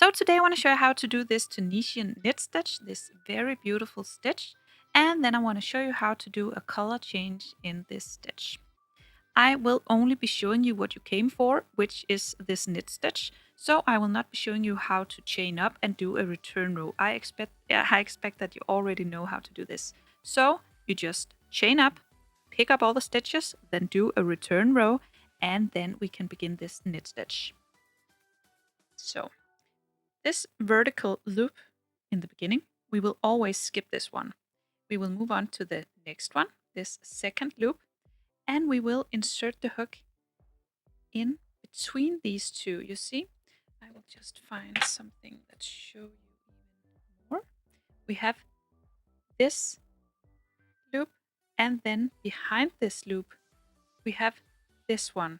So today I want to show you how to do this Tunisian knit stitch, this very beautiful stitch, and then I want to show you how to do a color change in this stitch. I will only be showing you what you came for, which is this knit stitch. So I will not be showing you how to chain up and do a return row. I expect that you already know how to do this. So you just chain up, pick up all the stitches, then do a return row, and then we can begin this knit stitch. So this vertical loop in the beginning, we will always skip this one. We will move on to the next one, this second loop, and we will insert the hook in between these two. You see, I will just find something that show you even more. We have this loop, and then behind this loop, we have this one.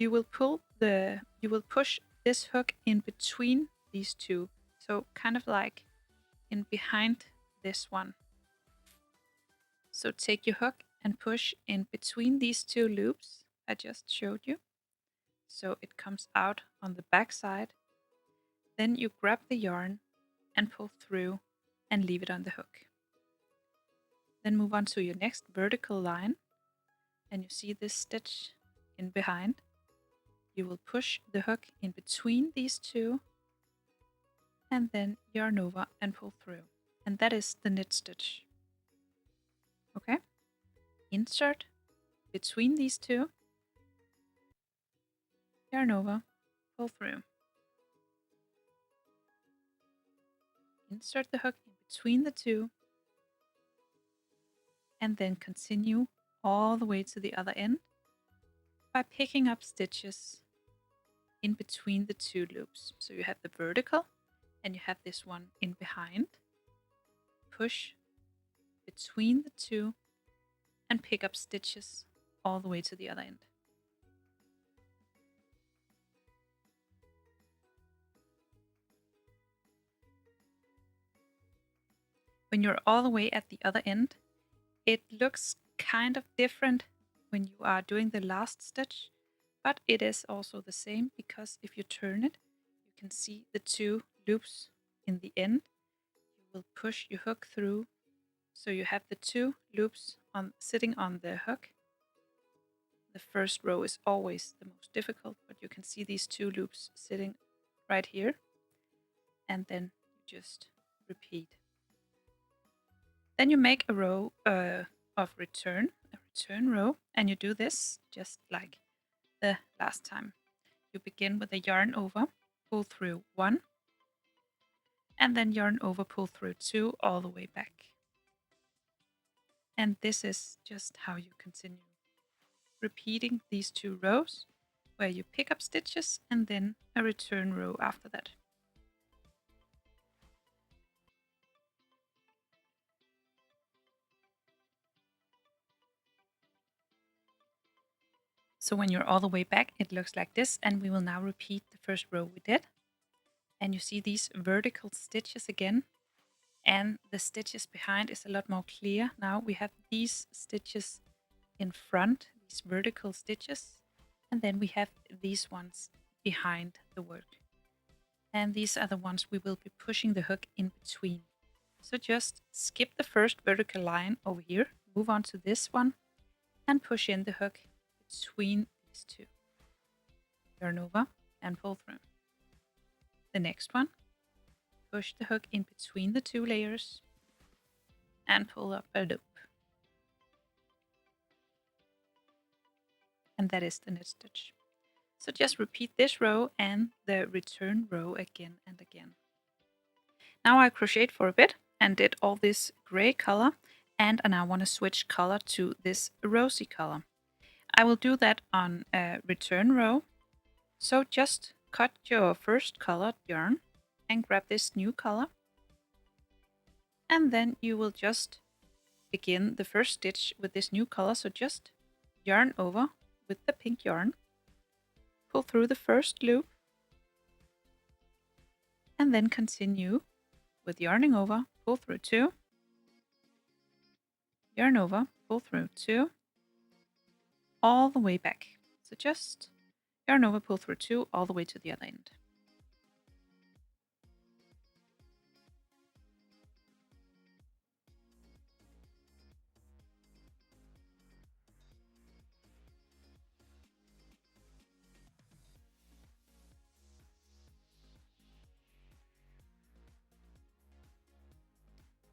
You will push this hook in between these two. So kind of like in behind this one. So take your hook and push in between these two loops I just showed you. So it comes out on the back side. Then you grab the yarn and pull through and leave it on the hook. Then move on to your next vertical line, and you see this stitch in behind. You will push the hook in between these two and then yarn over and pull through. And that is the knit stitch. Okay? Insert between these two, yarn over, pull through. Insert the hook in between the two, and then continue all the way to the other end by picking up stitches in between the two loops. So you have the vertical and you have this one in behind. Push between the two and pick up stitches all the way to the other end. When you're all the way at the other end, it looks kind of different when you are doing the last stitch, but it is also the same because if you turn it, you can see the two loops in the end. You will push your hook through, so you have the two loops sitting on the hook. The first row is always the most difficult, but you can see these two loops sitting right here, and then you just repeat. Then you make a row of return, a return row, and you do this just like the last time. You begin with a yarn over, pull through 1, and then yarn over, pull through 2 all the way back. And this is just how you continue. Repeating these 2 rows where you pick up stitches and then a return row after that. So when you're all the way back, it looks like this, and we will now repeat the first row we did. And you see these vertical stitches again, and the stitches behind is a lot more clear. Now we have these stitches in front, these vertical stitches, and then we have these ones behind the work. And these are the ones we will be pushing the hook in between. So just skip the first vertical line over here, move on to this one, and push in the hook between these two. Yarn over and pull through. The next one, push the hook in between the two layers and pull up a loop. And that is the knit stitch. So just repeat this row and the return row again and again. Now I crocheted for a bit and did all this gray color, and I now want to switch color to this rosy color. I will do that on a return row. So just cut your first colored yarn and grab this new color. And then you will just begin the first stitch with this new color. So just yarn over with the pink yarn, pull through the first loop, and then continue with yarning over, pull through 2, yarn over, pull through 2, all the way back. So just yarn over, pull through 2 all the way to the other end.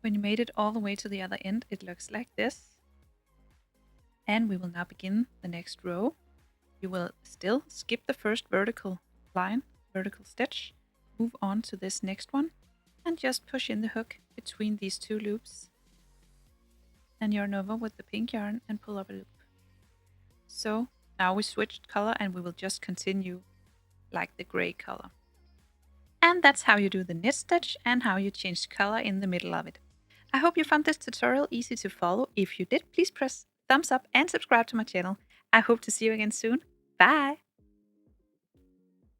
When you made it all the way to the other end, it looks like this. And we will now begin the next row. You will still skip the first vertical line, vertical stitch, move on to this next one, and just push in the hook between these two loops. And yarn over with the pink yarn and pull up a loop. So now we switched color and we will just continue like the gray color. And that's how you do the knit stitch and how you change color in the middle of it. I hope you found this tutorial easy to follow. If you did, please press thumbs up and subscribe to my channel. I hope to see you again soon. Bye!